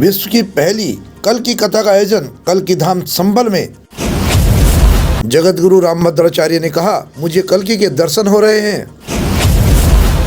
विश्व की पहली कल की कथा का आयोजन कल की धाम संभल में। जगत गुरु रामभद्राचार्य ने कहा, मुझे कल्कि के दर्शन हो रहे हैं।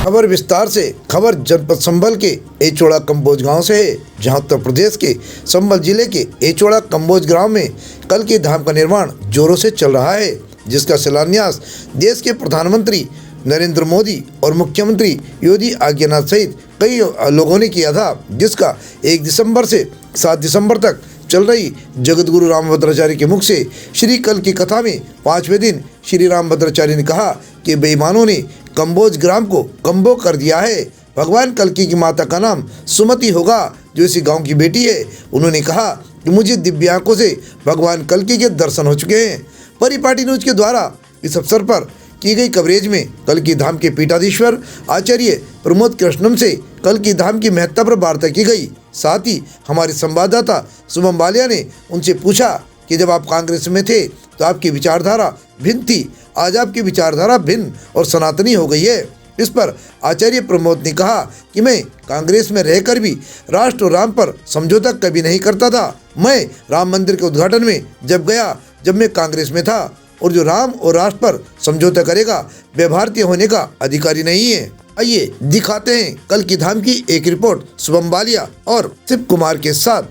खबर विस्तार से। खबर जनपद संभल के एचोड़ा कम्बोज गांव से है, जहां उत्तर प्रदेश के संभल जिले के एचोड़ा कम्बोज गांव में कल्कि धाम का निर्माण जोरों से चल रहा है, जिसका शिलान्यास देश के प्रधानमंत्री नरेंद्र मोदी और मुख्यमंत्री योगी आदित्यनाथ सहित कई लोगों ने किया था, जिसका 1 दिसंबर से 7 दिसंबर तक चल रही जगत गुरु रामभद्राचार्य के मुख से श्री कल की कथा में 5वें दिन श्री रामभद्राचार्य ने कहा कि बेईमानों ने कम्बोज ग्राम को कम्बो कर दिया है। भगवान कल्कि की माता का नाम सुमति होगा, जो इसी गांव की बेटी है। उन्होंने कहा कि मुझे दिव्य आंखों से भगवान कल्कि के दर्शन हो चुके हैं। परिपाटी न्यूज के द्वारा इस अवसर पर की गई कवरेज में कल्कि धाम के पीठाधीश्वर आचार्य प्रमोद कृष्णम से कल्कि धाम की महत्ता पर वार्ता की गई। साथ ही हमारे संवाददाता शुभम बालिया ने उनसे पूछा कि जब आप कांग्रेस में थे तो आपकी विचारधारा भिन्न थी, आज आपकी विचारधारा भिन्न और सनातनी हो गई है। इस पर आचार्य प्रमोद ने कहा कि मैं कांग्रेस में रहकर भी राष्ट्र और राम पर समझौता कभी नहीं करता था। मैं राम मंदिर के उद्घाटन में जब मैं कांग्रेस में था, और जो राम और राष्ट्र पर समझौता करेगा वह भारतीय होने का अधिकारी नहीं है। आइए दिखाते हैं कल की धाम की एक रिपोर्ट शुभम बालिया और शिव कुमार के साथ।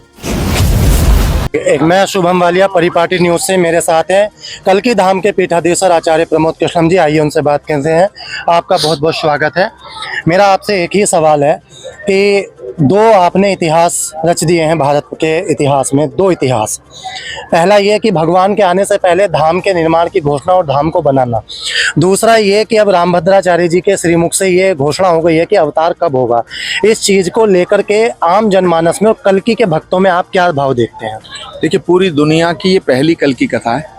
मैं शुभम वालिया, परिपाटी न्यूज से। मेरे साथ हैं कल्कि धाम के पीठाधीश्वर आचार्य प्रमोद कृष्णम जी। आइए उनसे बात करते हैं। आपका बहुत बहुत स्वागत है। मेरा आपसे एक ही सवाल है कि दो आपने इतिहास रच दिए हैं भारत के इतिहास में, 2 इतिहास। पहला ये कि भगवान के आने से पहले धाम के निर्माण की घोषणा और धाम को बनाना। दूसरा ये कि अब रामभद्राचार्य जी के श्रीमुख से ये घोषणा हो गई है कि अवतार कब होगा। इस चीज़ को लेकर के आम जनमानस में और कल्कि के भक्तों में आप क्या भाव देखते हैं? देखिए, पूरी दुनिया की ये पहली कल की कथा है।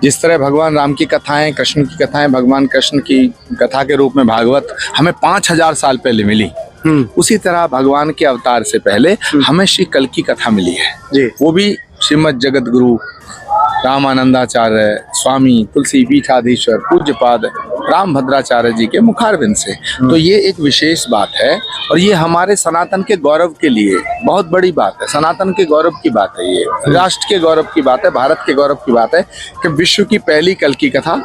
जिस तरह भगवान राम की कथाएं, कृष्ण की कथाएं, भगवान कृष्ण की कथा के रूप में भागवत हमें 5000 साल पहले मिली, उसी तरह भगवान के अवतार से पहले हमें श्री कल की कथा मिली है जी। वो भी श्रीमद जगत गुरु रामानंदाचार्य स्वामी तुलसी पीठाधीश्वर पूज्यपाद रामभद्राचार्य जी के मुखारविंद से। तो ये एक विशेष बात है और ये हमारे सनातन के गौरव के लिए बहुत बड़ी बात है। सनातन के गौरव की बात है, ये राष्ट्र के गौरव की बात है, भारत के गौरव की बात है कि विश्व की पहली कल की कथा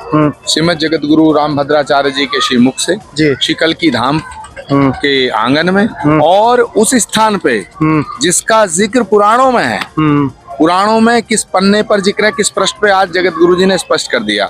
श्रीमद जगत गुरु रामभद्राचार्य जी के श्रीमुख से श्री कल की धाम के आंगन में और उस स्थान पे जिसका जिक्र पुराणों में है। पुराणों में किस पन्ने पर जिक्र है, किस पृष्ठ पे, आज जगत गुरु जी ने स्पष्ट कर दिया।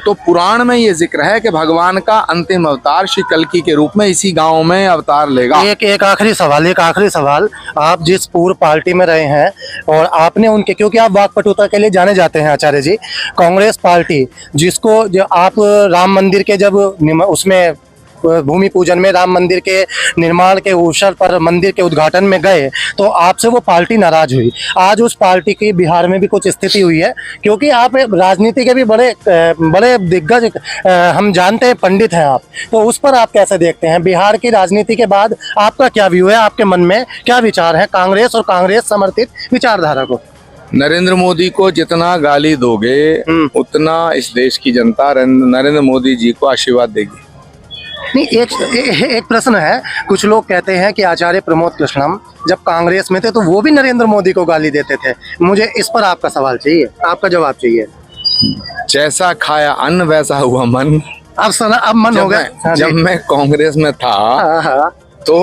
तो पुराण में ये जिक्र है कि भगवान का अंतिम अवतार श्री कल्कि के रूप में इसी गांव में अवतार लेगा। एक आखिरी सवाल, आप जिस पूर्व पार्टी में रहे हैं और आपने उनके, क्योंकि आप वाक्पटुता के लिए जाने जाते हैं आचार्य जी, कांग्रेस पार्टी जिसको जो आप राम मंदिर के जब उसमें भूमि पूजन में राम मंदिर के निर्माण के अवसर पर मंदिर के उद्घाटन में गए तो आपसे वो पार्टी नाराज हुई। आज उस पार्टी की बिहार में भी कुछ स्थिति हुई है, क्योंकि आप राजनीति के भी बड़े दिग्गज हम जानते हैं, पंडित हैं आप, तो उस पर आप कैसे देखते हैं? बिहार की राजनीति के बाद आपका क्या व्यू है, आपके मन में क्या विचार है कांग्रेस और कांग्रेस समर्थित विचारधारा को? नरेंद्र मोदी को जितना गाली दोगे उतना इस देश की जनता नरेंद्र मोदी जी को आशीर्वाद देगी। नहीं, एक प्रश्न है। कुछ लोग कहते हैं कि आचार्य प्रमोद कृष्णम जब कांग्रेस में थे तो वो भी नरेंद्र मोदी को गाली देते थे। मुझे इस पर आपका सवाल चाहिए, आपका जवाब चाहिए। जैसा खाया अन्न वैसा हुआ मन। अब मन हो गया। जब मैं कांग्रेस में था तो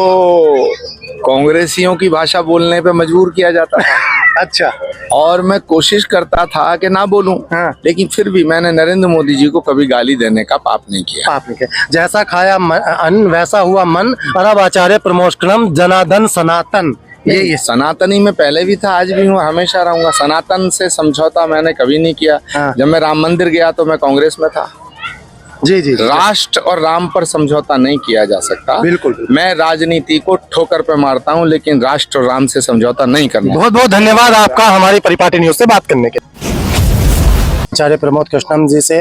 कांग्रेसियों की भाषा बोलने पे मजबूर किया जाता था। अच्छा। और मैं कोशिश करता था कि ना बोलूं, लेकिन फिर भी मैंने नरेंद्र मोदी जी को कभी गाली देने का पाप नहीं किया। जैसा खाया अन्न वैसा हुआ मन। और अब आचार्य प्रमोद कृष्णम जनार्दन सनातन, ये सनातनी में पहले भी था, आज भी हूँ, हमेशा रहूंगा। सनातन से समझौता मैंने कभी नहीं किया। जब मैं राम मंदिर गया तो मैं कांग्रेस में था। जी। राष्ट्र और राम पर समझौता नहीं किया जा सकता। बिल्कुल। मैं राजनीति को ठोकर पे मारता हूं, लेकिन राष्ट्र और राम से समझौता नहीं करना। बहुत बहुत धन्यवाद आपका हमारी परिपाटी न्यूज से बात करने के लिए। आचार्य प्रमोद कृष्णम जी से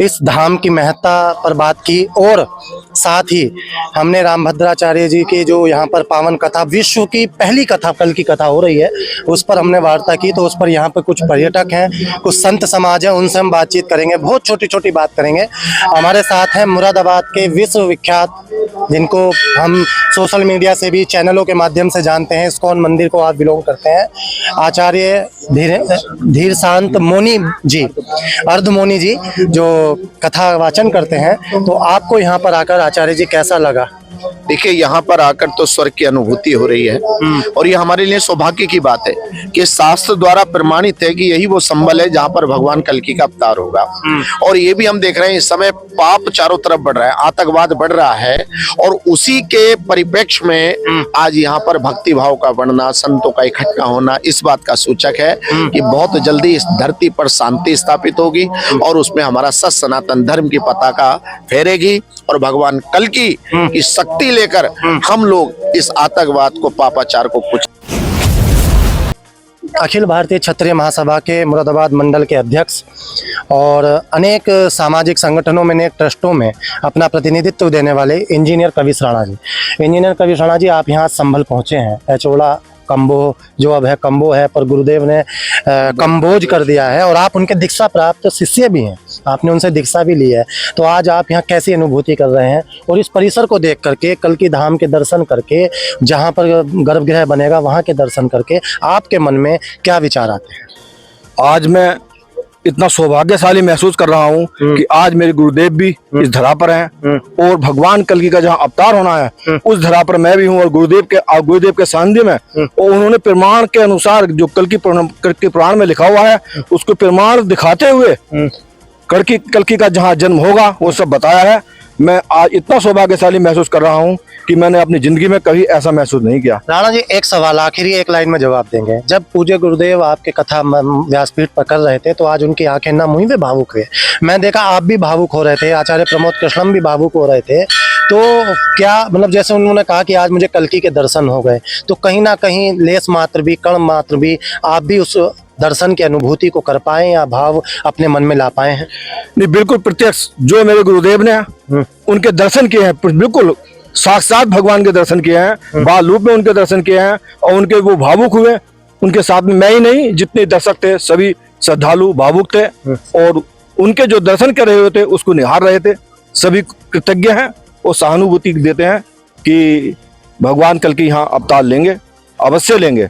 इस धाम की महत्ता पर बात की और साथ ही हमने रामभद्राचार्य जी की जो यहाँ पर पावन कथा, विश्व की पहली कथा, कल की कथा हो रही है, उस पर हमने वार्ता की। तो उस पर यहाँ पर कुछ पर्यटक हैं, कुछ संत समाज है, उनसे हम बातचीत करेंगे, बहुत छोटी छोटी बात करेंगे। हमारे साथ हैं मुरादाबाद के विश्वविख्यात, जिनको हम सोशल मीडिया से भी चैनलों के माध्यम से जानते हैं, इस्कॉन मंदिर को आप बिलोंग करते हैं, आचार्य धीर शांत मौनी जी, अर्ध मौनी जी, जो कथा वाचन करते हैं। तो आपको यहाँ पर आकर आचार्य जी कैसा लगा? देखिए, यहाँ पर आकर तो स्वर्ग की अनुभूति हो रही है और ये हमारे लिए सौभाग्य की बात है कि शास्त्र द्वारा प्रमाणित है कि यही वो संबल है जहाँ पर भगवान कल्कि का अवतार होगा। और ये भी हम देख रहे हैं इस समय पाप चारों तरफ बढ़ रहा है, आतंकवाद बढ़ रहा है, और उसी के परिप्रेक्ष्य में आज यहाँ पर भक्ति भाव का बढ़ना, संतों का इकट्ठा होना इस बात का सूचक है कि बहुत जल्दी इस धरती पर शांति स्थापित होगी और उसमें हमारा सत सनातन धर्म की पताका फहरेगी और भगवान कल्कि की शक्ति लेकर हम लोग इस आतंकवाद को, पापाचार को कुछ। अखिल भारतीय क्षत्रिय महासभा के मुरादाबाद मंडल के अध्यक्ष और अनेक सामाजिक संगठनों में, अनेक ट्रस्टों में अपना प्रतिनिधित्व देने वाले इंजीनियर कविश राणा जी। इंजीनियर कविश राणा जी, आप यहाँ संभल पहुँचे हैं। एचोड़ा कंबो जो अब है कंबो है, पर गुरुदेव ने कंबोज कर दिया है और आप उनके दीक्षा प्राप्त शिष्य भी हैं, आपने उनसे दीक्षा भी ली है। तो आज आप यहाँ कैसी अनुभूति कर रहे हैं और इस परिसर को देख करके, कल की धाम के दर्शन करके, जहाँ पर गर्भगृह बनेगा वहाँ के दर्शन करके आपके मन में क्या विचार आते हैं? आज मैं इतना सौभाग्यशाली महसूस कर रहा हूँ कि आज मेरे गुरुदेव भी इस धरा पर हैं और भगवान कल्कि का जहाँ अवतार होना है उस धरा पर मैं भी हूँ और गुरुदेव के सानिध्य में। और उन्होंने प्रमाण के अनुसार जो कल्कि पुराण में लिखा हुआ है उसको प्रमाण दिखाते हुए कल्कि का जहाँ जन्म होगा वो सब बताया है। मैं आज इतना सौभाग्यशाली महसूस कर रहा हूँ कि मैंने अपनी जिंदगी में कभी ऐसा महसूस नहीं किया। राणा जी, एक सवाल आखिरी एक लाइन में जवाब देंगे। जब पूज्य गुरुदेव आपके कथा व्यासपीठ पर कर रहे थे तो आज उनकी आंखें नम हुई, वे भावुक हुए। मैं देखा आप भी भावुक हो रहे थे, आचार्य प्रमोद कृष्णम भी भावुक हो रहे थे। तो क्या मतलब, जैसे उन्होंने कहा कि आज मुझे कल्कि के दर्शन हो गए, तो कहीं ना कहीं लेस मात्र भी, कण मात्र भी आप भी उस दर्शन की अनुभूति को कर पाए या भाव अपने मन में ला पाए हैं? नहीं, बिल्कुल प्रत्यक्ष जो मेरे गुरुदेव ने उनके दर्शन किए हैं, बिल्कुल साक्षात भगवान के दर्शन किए हैं, बाल रूप में उनके दर्शन किए हैं और उनके वो भावुक हुए। उनके साथ में मैं ही नहीं, जितने दर्शक थे सभी श्रद्धालु भावुक थे और उनके जो दर्शन कर रहे होते उसको निहार रहे थे। सभी कृतज्ञ हैं और सहानुभूति देते हैं कि भगवान कल्कि यहाँ अवतार लेंगे, अवश्य लेंगे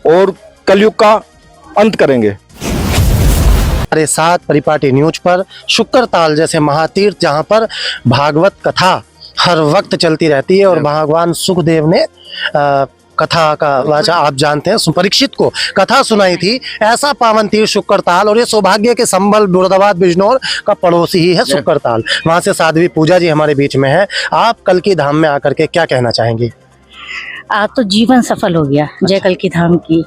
और कलयुग का अंत करेंगे। हमारे साथ परिपाटी न्यूज पर शुक्रताल जैसे महातीर्थ, जहाँ पर भागवत कथा हर वक्त चलती रहती है और भगवान सुखदेव ने कथा का वाचा, आप जानते हैं, सुपरीक्षित को कथा सुनाई थी। ऐसा पावन तीर्थ शुक्रताल, और ये सौभाग्य के संबल मुरादाबाद बिजनौर का पड़ोसी ही है शुक्रताल। वहाँ से साध्वी पूजा जी हमारे बीच में है। आप कल्कि धाम में आकर के क्या कहना चाहेंगी? आज तो जीवन सफल हो गया। जय कल्कि धाम की।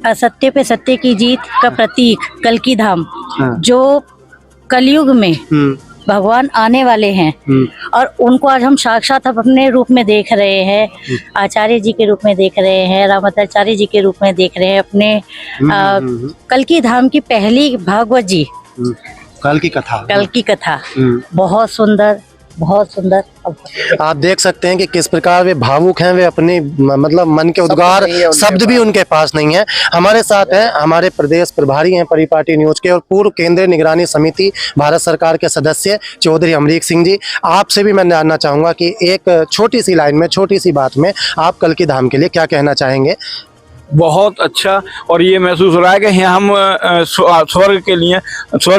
असत्य पे सत्य की जीत का प्रतीक कल्कि धाम, जो कलयुग में भगवान आने वाले हैं और उनको आज हम साक्षात अपने रूप में देख रहे हैं, आचार्य जी के रूप में देख रहे हैं, रामभद्राचार्य जी के रूप में देख रहे हैं। अपने कल्कि धाम की पहली भागवत जी कल की कथा बहुत सुंदर, बहुत सुंदर। आप देख सकते हैं कि किस प्रकार वे भावुक हैं, वे अपनी मतलब मन के उद्गार शब्द भी उनके पास नहीं है। हमारे साथ हैं हमारे प्रदेश प्रभारी हैं परिपाटी न्यूज के और पूर्व केंद्रीय निगरानी समिति भारत सरकार के सदस्य चौधरी अमरीक सिंह जी। आपसे भी मैं जानना चाहूँगा कि एक छोटी सी लाइन में, छोटी सी बात में आप कल्कि धाम के लिए क्या कहना चाहेंगे? बहुत अच्छा, और ये महसूस हो रहा है कि यहाँ हम स्वर्ग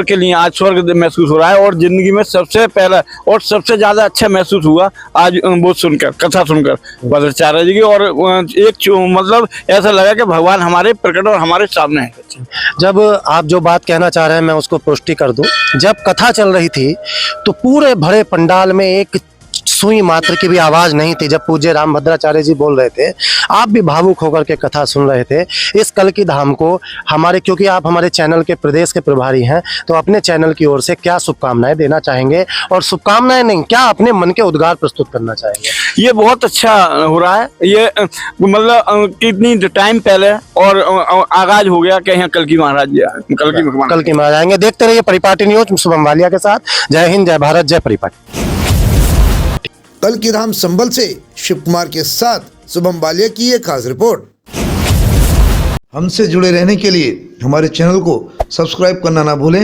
के लिए आज स्वर्ग महसूस हो रहा है। और जिंदगी में सबसे पहला और सबसे ज्यादा अच्छा महसूस हुआ आज वो सुनकर, कथा सुनकर भद्राचार्य जी की। और एक मतलब ऐसा लगा कि भगवान हमारे प्रकट और हमारे सामने है। जब आप जो बात कहना चाह रहे हैं मैं उसको पुष्टि कर दूं। जब कथा चल रही थी तो पूरे भरे पंडाल में एक सुई मात्र की भी आवाज नहीं थी। जब पूज्य रामभद्राचार्य जी बोल रहे थे, आप भी भावुक होकर के कथा सुन रहे थे। इस कल्कि धाम को हमारे, क्योंकि आप हमारे चैनल के प्रदेश के प्रभारी हैं, तो अपने चैनल की ओर से क्या शुभकामनाएं देना चाहेंगे? और शुभकामनाएं नहीं, क्या अपने मन के उद्गार प्रस्तुत करना चाहेंगे? ये बहुत अच्छा हो रहा है। ये मतलब कितनी टाइम पहले और आगाज हो गया कि यहाँ कल्कि महाराज जी आए, कल्कि भगवान कल की महाराज आएंगे। देखते रहिए परिपाटी न्यूज शुभम वालिया के साथ। जय हिंद, जय भारत, जय परिपाटी। कल की धाम संभल से शिव कुमार के साथ शुभम वालिया की एक खास रिपोर्ट। हमसे जुड़े रहने के लिए हमारे चैनल को सब्सक्राइब करना ना भूलें